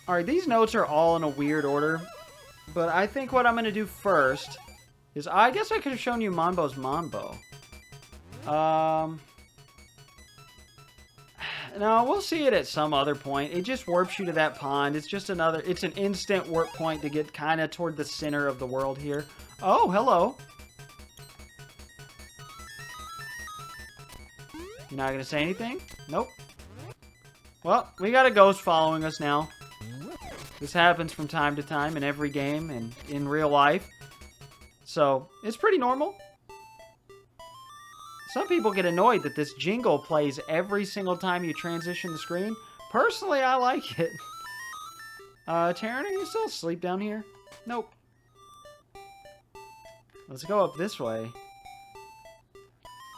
Alright, these notes are all in a weird order. But I think what I'm going to do first is... I guess I could have shown you Mambo's Mambo. No, we'll see it at some other point. It just warps you to that pond. It's just another... It's an instant warp point to get kind of toward the center of the world here. Oh, hello. You're not going to say anything? Nope. Well, we got a ghost following us now. This happens from time to time in every game and in real life. So, it's pretty normal. Some people get annoyed that this jingle plays every single time you transition the screen. Personally, I like it. Taryn, are you still asleep down here? Nope. Let's go up this way.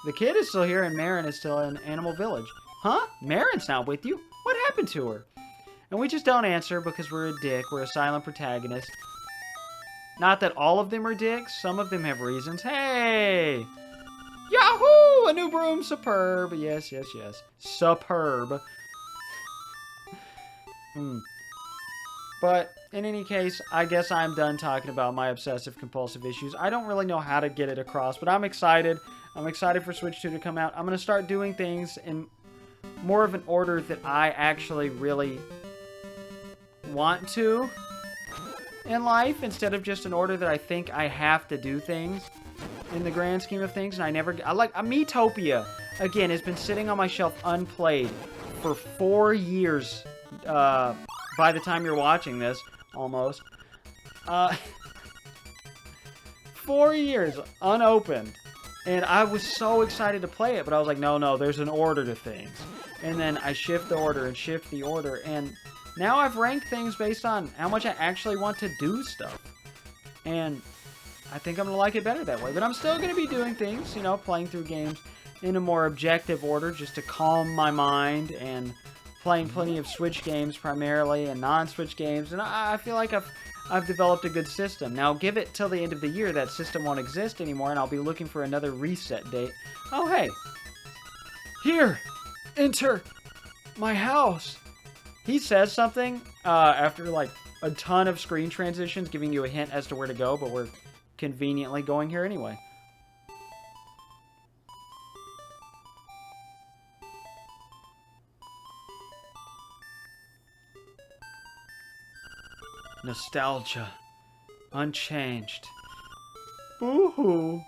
The kid is still here and Marin is still in Animal Village. Huh? Marin's not with you? What happened to her? And we just don't answer because we're a dick. We're a silent protagonist. Not that all of them are dicks. Some of them have reasons. Hey! Yahoo! A new broom. Superb. Yes, yes, yes. Superb. But, in any case, I guess I'm done talking about my obsessive-compulsive issues. I don't really know how to get it across, but I'm excited. I'm excited for Switch 2 to come out. I'm going to start doing things in more of an order that I actually really want to in life, instead of just an order that I think I have to do things in the grand scheme of things. And I like Miitopia, again, has been sitting on my shelf unplayed for 4 years by the time you're watching this, almost. 4 years unopened. And I was so excited to play it, but I was like, no, there's an order to things. And then I shift the order and shift the order, and now I've ranked things based on how much I actually want to do stuff. And I think I'm going to like it better that way. But I'm still going to be doing things, you know, playing through games in a more objective order just to calm my mind, and playing plenty of Switch games primarily and non-Switch games. And I feel like I've developed a good system. Now, give it till the end of the year, that system won't exist anymore, and I'll be looking for another reset date. Oh, hey. Here! Enter my house! He says something after, like, a ton of screen transitions, giving you a hint as to where to go, but we're conveniently going here anyway. Nostalgia. Unchanged. Boo-hoo.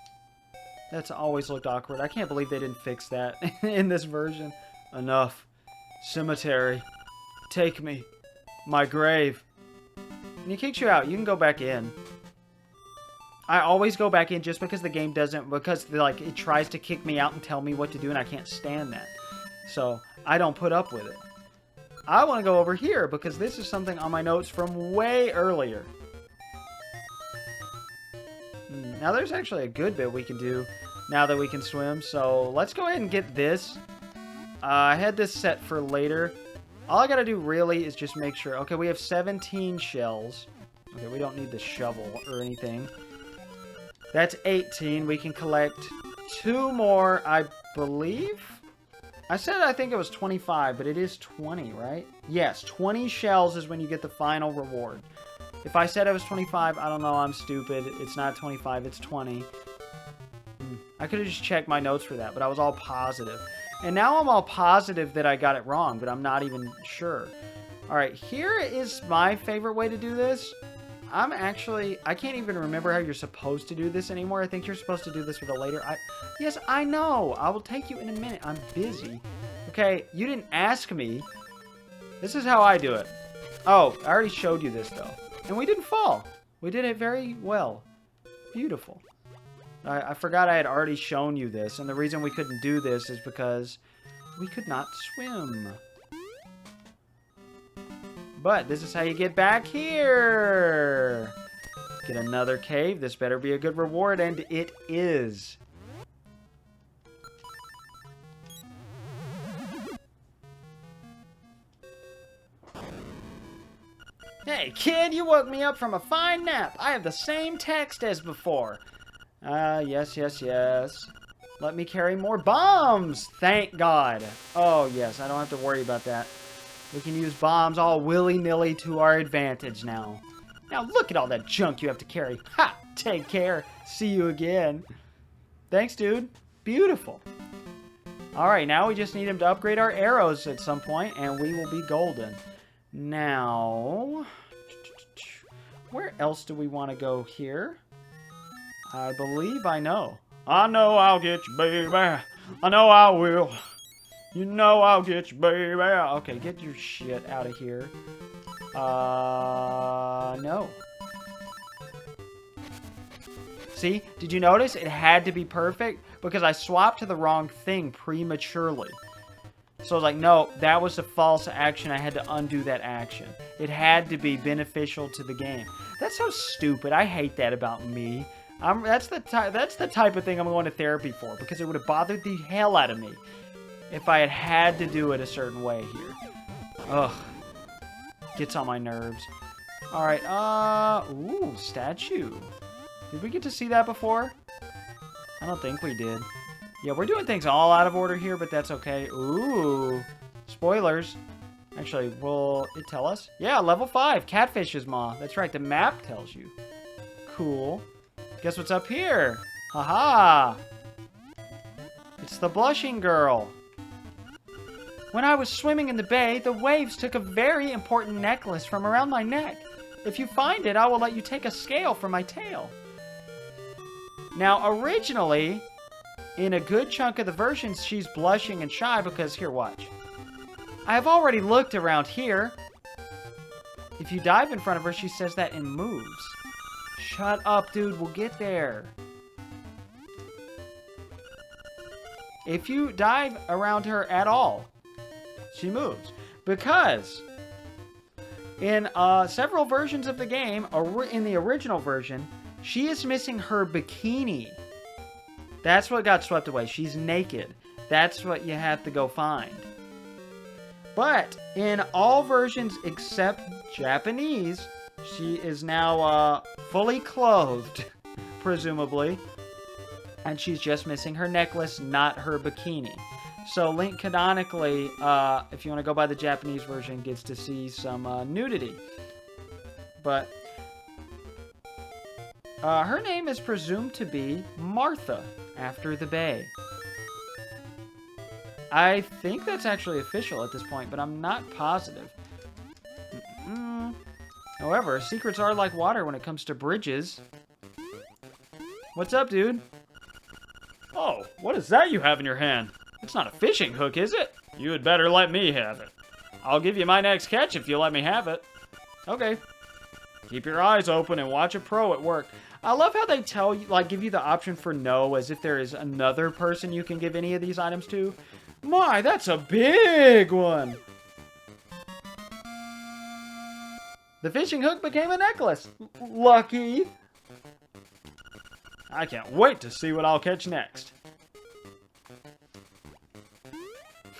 That's always looked awkward. I can't believe they didn't fix that in this version. Enough. Cemetery. Take me. My grave. And he kicks you out. You can go back in. I always go back in just because the game doesn't... Because, like, it tries to kick me out and tell me what to do, and I can't stand that. So, I don't put up with it. I want to go over here because this is something on my notes from way earlier. Now, there's actually a good bit we can do now that we can swim. So, let's go ahead and get this. I had this set for later. All I got to do really is just make sure. Okay, we have 17 shells. Okay, we don't need the shovel or anything. That's 18. We can collect 2 more, I believe. I said I think it was 25, but it is 20, right? Yes, 20 shells is when you get the final reward. If I said it was 25, I don't know, I'm stupid. It's not 25, it's 20. I could have just checked my notes for that, but I was all positive. And now I'm all positive that I got it wrong, but I'm not even sure. Alright, here is my favorite way to do this. I can't even remember how you're supposed to do this anymore. I think you're supposed to do this with a later... Yes, I know. I will take you in a minute. I'm busy. Okay, you didn't ask me. This is how I do it. Oh, I already showed you this, though. And we didn't fall. We did it very well. Beautiful. I forgot I had already shown you this, and the reason we couldn't do this is because we could not swim. But this is how you get back here. Get another cave. This better be a good reward, and it is. Hey, kid, you woke me up from a fine nap. I have the same text as before. Yes, yes, yes. Let me carry more bombs. Thank God. Oh, yes, I don't have to worry about that. We can use bombs all willy-nilly to our advantage now. Now look at all that junk you have to carry. Ha! Take care. See you again. Thanks, dude. Beautiful. Alright, now we just need him to upgrade our arrows at some point, and we will be golden. Now, where else do we want to go here? I believe I know. I know I'll get you, baby. I know I will. You know I'll get you, baby. Okay, get your shit out of here. No. See? Did you notice? It had to be perfect because I swapped to the wrong thing prematurely. So I was like, no, that was a false action. I had to undo that action. It had to be beneficial to the game. That's so stupid. I hate that about me. That's the type of thing I'm going to therapy for, because it would have bothered the hell out of me if I had to do it a certain way here. Ugh. Gets on my nerves. Alright, ooh, statue. Did we get to see that before? I don't think we did. Yeah, we're doing things all out of order here, but that's okay. Ooh. Spoilers. Actually, will it tell us? Yeah, level 5. Catfish's Maw. That's right, the map tells you. Cool. Guess what's up here? Haha. It's the blushing girl. When I was swimming in the bay, the waves took a very important necklace from around my neck. If you find it, I will let you take a scale from my tail. Now, originally, in a good chunk of the versions, she's blushing and shy because, here, watch. I have already looked around here. If you dive in front of her, she says that in moves. Shut up, dude. We'll get there. If you dive around her at all, she moves. Because in several versions of the game, in the original version, she is missing her bikini. That's what got swept away. She's naked. That's what you have to go find. But in all versions except Japanese, she is now fully clothed, presumably. And she's just missing her necklace, not her bikini. So Link canonically, if you want to go by the Japanese version, gets to see some nudity. But her name is presumed to be Martha, after the bay. I think that's actually official at this point, but I'm not positive. However, secrets are like water when it comes to bridges. What's up, dude? Oh, what is that you have in your hand? It's not a fishing hook, is it? You had better let me have it. I'll give you my next catch if you let me have it. Okay. Keep your eyes open and watch a pro at work. I love how they tell you, like, give you the option for no, as if there is another person you can give any of these items to. My, that's a big one! The fishing hook became a necklace. Lucky. I can't wait to see what I'll catch next.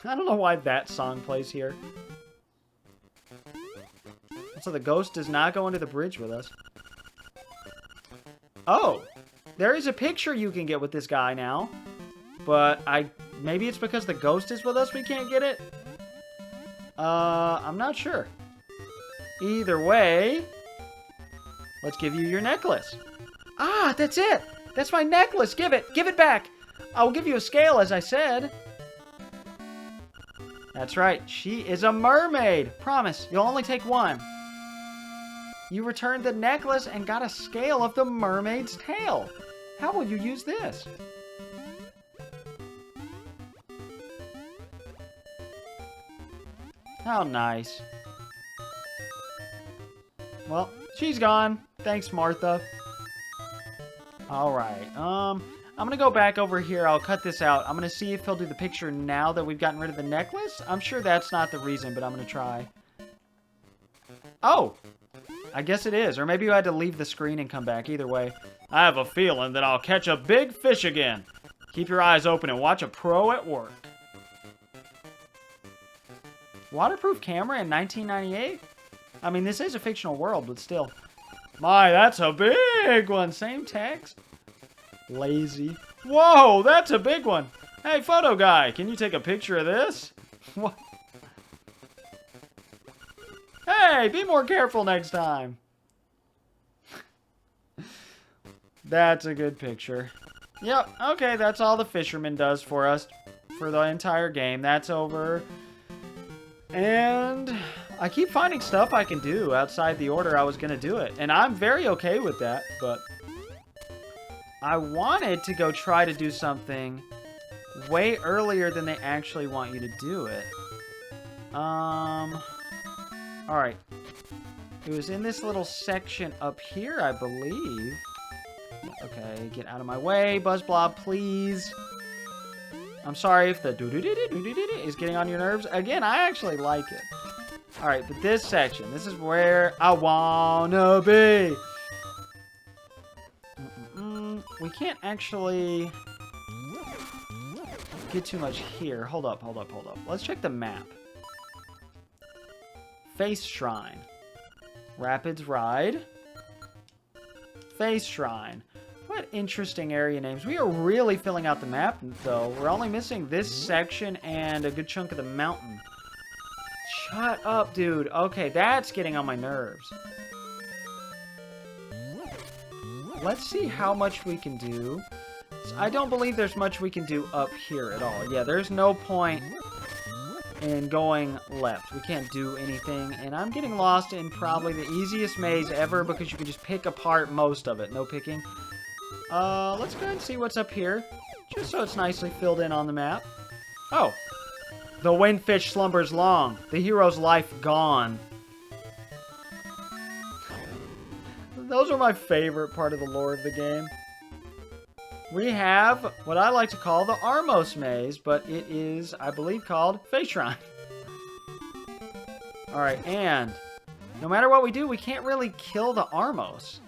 I don't know why that song plays here. So the ghost does not go into the bridge with us. Oh, there is a picture you can get with this guy now. But maybe it's because the ghost is with us we can't get it? I'm not sure. Either way, let's give you your necklace. Ah, that's it. That's my necklace. Give it. Give it back. I will give you a scale, as I said. That's right. She is a mermaid. Promise, you'll only take one. You returned the necklace and got a scale of the mermaid's tail. How will you use this? How nice. Well, she's gone. Thanks, Martha. Alright, I'm gonna go back over here. I'll cut this out. I'm gonna see if he'll do the picture now that we've gotten rid of the necklace. I'm sure that's not the reason, but I'm gonna try. Oh! I guess it is. Or maybe you had to leave the screen and come back. Either way, I have a feeling that I'll catch a big fish again. Keep your eyes open and watch a pro at work. Waterproof camera in 1998? I mean, this is a fictional world, but still. My, that's a big one. Same text. Lazy. Whoa, that's a big one. Hey, photo guy, can you take a picture of this? What? Hey, be more careful next time. That's a good picture. Yep, okay, that's all the fisherman does for us for the entire game. That's over. And I keep finding stuff I can do outside the order I was going to do it. And I'm very okay with that, but I wanted to go try to do something way earlier than they actually want you to do it. Alright. It was in this little section up here, I believe. Okay, get out of my way, Buzzblob, please. I'm sorry if the do-do-do-do-do-do-do is getting on your nerves. Again, I actually like it. Alright, but this section, this is where I wanna be. We can't actually get too much here. Hold up. Let's check the map. Face Shrine. Rapids Ride. Face Shrine. What interesting area names. We are really filling out the map, though. We're only missing this section and a good chunk of the mountain. Shut up, dude. Okay, that's getting on my nerves. Let's see how much we can do. I don't believe there's much we can do up here at all. Yeah, there's no point in going left. We can't do anything, and I'm getting lost in probably the easiest maze ever because you can just pick apart most of it. No picking. Let's go ahead and see what's up here, just so it's nicely filled in on the map. Oh. The windfish slumbers long. The hero's life gone. Those are my favorite part of the lore of the game. We have what I like to call the Armos Maze, but it is, I believe, called Face Shrine. Alright, and no matter what we do, we can't really kill the Armos.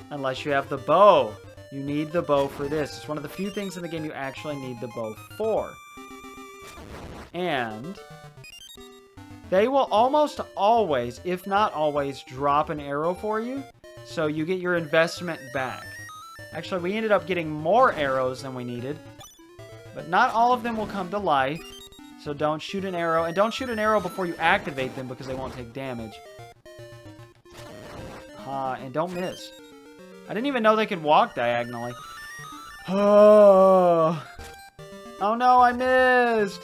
Unless you have the bow. You need the bow for this. It's one of the few things in the game you actually need the bow for. And they will almost always, if not always, drop an arrow for you. So you get your investment back. Actually, we ended up getting more arrows than we needed. But not all of them will come to life. So don't shoot an arrow. And don't shoot an arrow before you activate them because they won't take damage. And don't miss. I didn't even know they could walk diagonally. Oh no, I missed.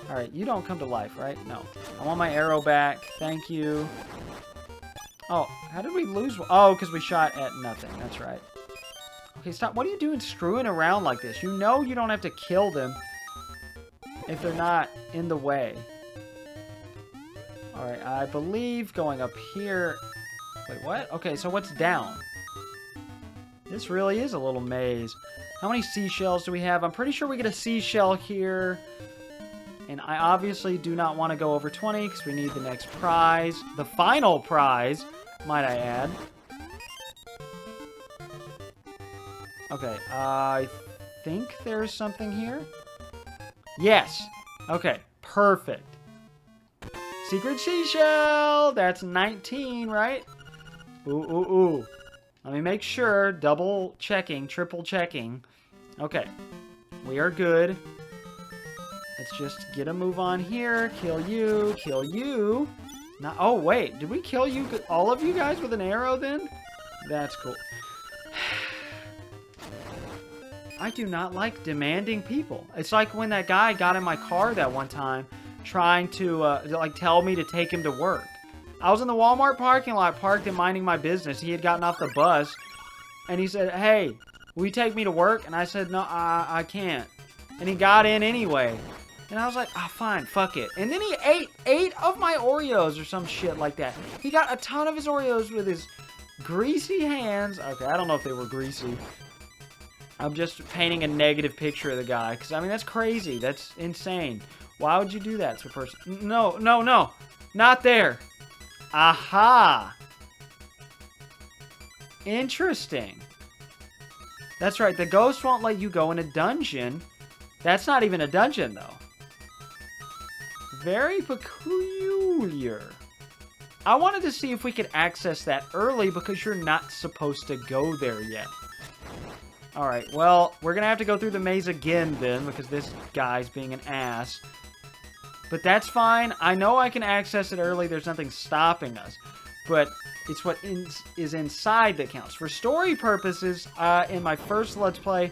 Alright, you don't come to life, right? No. I want my arrow back. Thank you. Oh, how did we lose? Oh, because we shot at nothing. That's right. Okay, stop. What are you doing screwing around like this? You know you don't have to kill them if they're not in the way. Alright, I believe going up here... Wait, what? Okay, so what's down? This really is a little maze. How many seashells do we have? I'm pretty sure we get a seashell here. And I obviously do not want to go over 20 because we need the next prize. The final prize, might I add. Okay, I think there's something here. Yes. Okay, perfect. Secret seashell! That's 19, right? Ooh. Let me make sure. Double checking, triple checking. Okay, we are good. Let's just get a move on here. Kill you. Kill you. Now, oh, wait. Did we kill you, all of you guys with an arrow then? That's cool. I do not like demanding people. It's like when that guy got in my car that one time trying to, like, tell me to take him to work. I was in the Walmart parking lot, parked and minding my business. He had gotten off the bus, and he said, hey, will you take me to work? And I said, no, I can't. And he got in anyway. And I was like, oh, fine, fuck it. And then he ate 8 of my Oreos or some shit like that. He got a ton of his Oreos with his greasy hands. Okay, I don't know if they were greasy. I'm just painting a negative picture of the guy. Because, I mean, that's crazy. That's insane. Why would you do that to a person? No. Not there. Aha. Interesting. That's right. The ghost won't let you go in a dungeon. That's not even a dungeon, though. Very peculiar. I wanted to see if we could access that early because you're not supposed to go there yet. Alright, well, we're going to have to go through the maze again then because this guy's being an ass. But that's fine. I know I can access it early. There's nothing stopping us. But it's what is inside that counts. For story purposes, in my first Let's Play,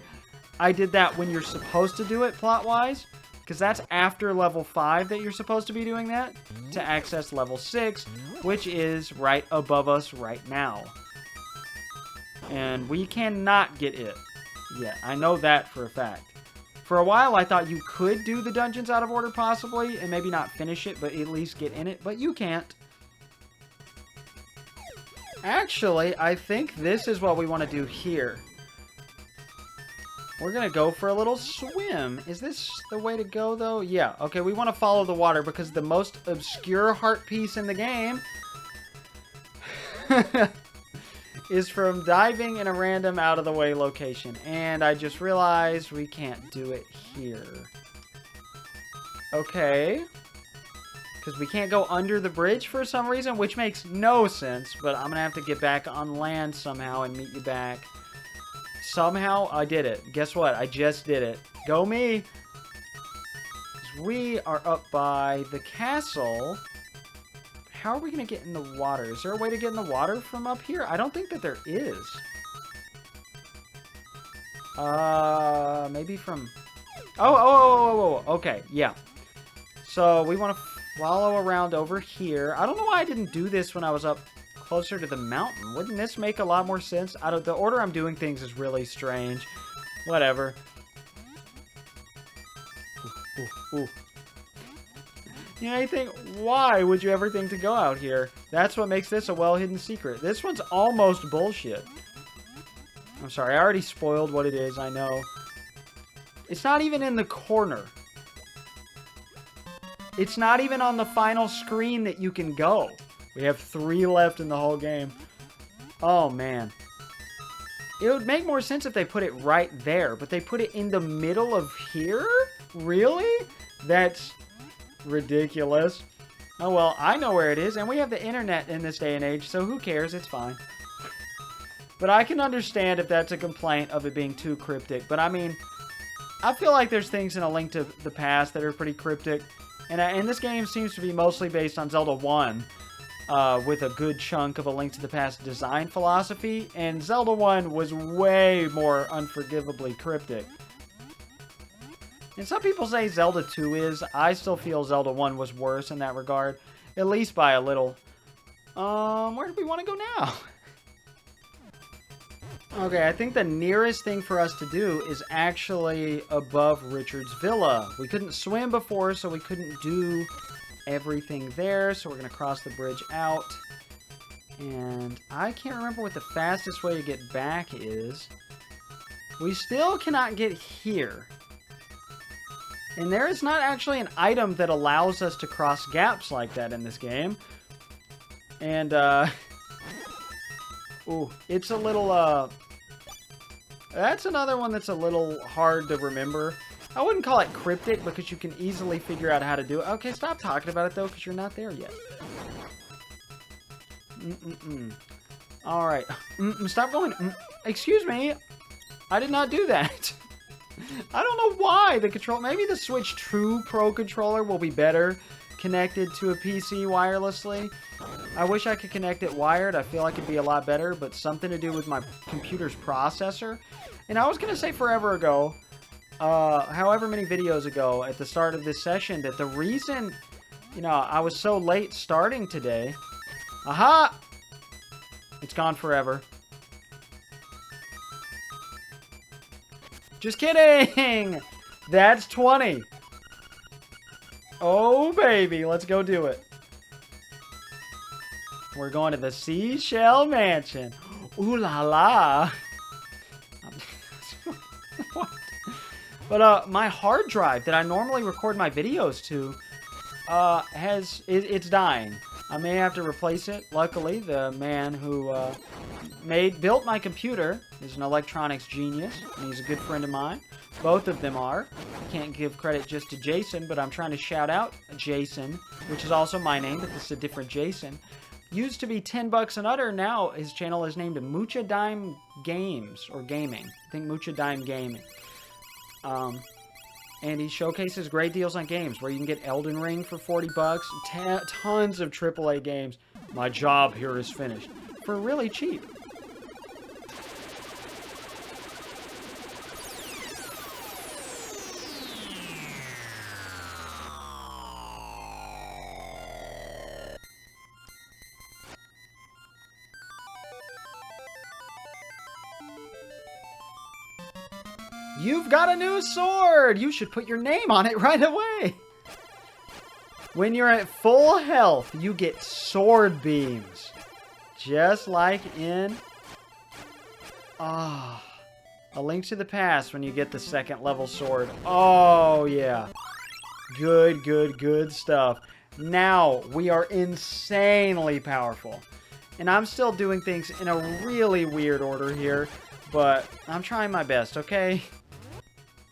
I did that when you're supposed to do it plot-wise. Because that's after level 5 that you're supposed to be doing that. To access level 6, which is right above us right now. And we cannot get it yet. I know that for a fact. For a while, I thought you could do the dungeons out of order, possibly, and maybe not finish it, but at least get in it. But you can't. Actually, I think this is what we want to do here. We're going to go for a little swim. Is this the way to go, though? Yeah. Okay, we want to follow the water because the most obscure heart piece in the game is from diving in a random out-of-the-way location. And I just realized we can't do it here. Okay. Because we can't go under the bridge for some reason, which makes no sense. But I'm going to have to get back on land somehow and meet you back. Somehow, I did it. Guess what? I just did it. Go me! We are up by the castle. How are we going to get in the water? Is there a way to get in the water from up here? I don't think that there is. Maybe from... Oh, okay, yeah. So, we want to follow around over here. I don't know why I didn't do this when I was up closer to the mountain. Wouldn't this make a lot more sense? The order I'm doing things is really strange. Whatever. Ooh. You know, you think, why would you ever think to go out here? That's what makes this a well-hidden secret. This one's almost bullshit. I'm sorry, I already spoiled what it is, I know. It's not even in the corner. It's not even on the final screen that you can go. We have 3 left in the whole game. Oh, man. It would make more sense if they put it right there, but they put it in the middle of here? Really? That's ridiculous. Oh, well, I know where it is, and we have the internet in this day and age, so who cares? It's fine. But I can understand if that's a complaint of it being too cryptic. But, I mean, I feel like there's things in A Link to the Past that are pretty cryptic. And this game seems to be mostly based on Zelda 1, with a good chunk of A Link to the Past design philosophy. And Zelda 1 was way more unforgivably cryptic. And some people say Zelda 2 is. I still feel Zelda 1 was worse in that regard. At least by a little. Where do we want to go now? Okay, I think the nearest thing for us to do is actually above Richard's Villa. We couldn't swim before, so we couldn't do everything there. So we're going to cross the bridge out. And I can't remember what the fastest way to get back is. We still cannot get here. And there is not actually an item that allows us to cross gaps like that in this game. And, ooh, it's a little, that's another one that's a little hard to remember. I wouldn't call it cryptic because you can easily figure out how to do it. Okay, stop talking about it, though, because you're not there yet. Alright. Stop going. Excuse me. I did not do that. I don't know why the control... Maybe the Switch 2 Pro controller will be better connected to a PC wirelessly. I wish I could connect it wired. I feel like it'd be a lot better, but something to do with my computer's processor. And I was going to say forever ago, however many videos ago at the start of this session, that the reason, you know, I was so late starting today... Aha! It's gone forever. Just kidding! That's 20. Oh, baby. Let's go do it. We're going to the Seashell Mansion. Ooh la la. What? But, my hard drive that I normally record my videos to, it's dying. I may have to replace it. Luckily, the man who, built my computer is an electronics genius, and he's a good friend of mine. Both of them are. Can't give credit just to Jason, but I'm trying to shout out Jason, which is also my name, but this is a different Jason. Used to be 10 bucks and utter, now his channel is named Mucha Dime Games, or Gaming. I think Mucha Dime Gaming. And he showcases great deals on games where you can get Elden Ring for 40 bucks, tons of AAA games. My job here is finished for really cheap. You've got a new sword! You should put your name on it right away! When you're at full health, you get sword beams. Just like in... A Link to the Past when you get the second level sword. Oh, yeah. Good, good, good stuff. Now, we are insanely powerful. And I'm still doing things in a really weird order here, but I'm trying my best, okay?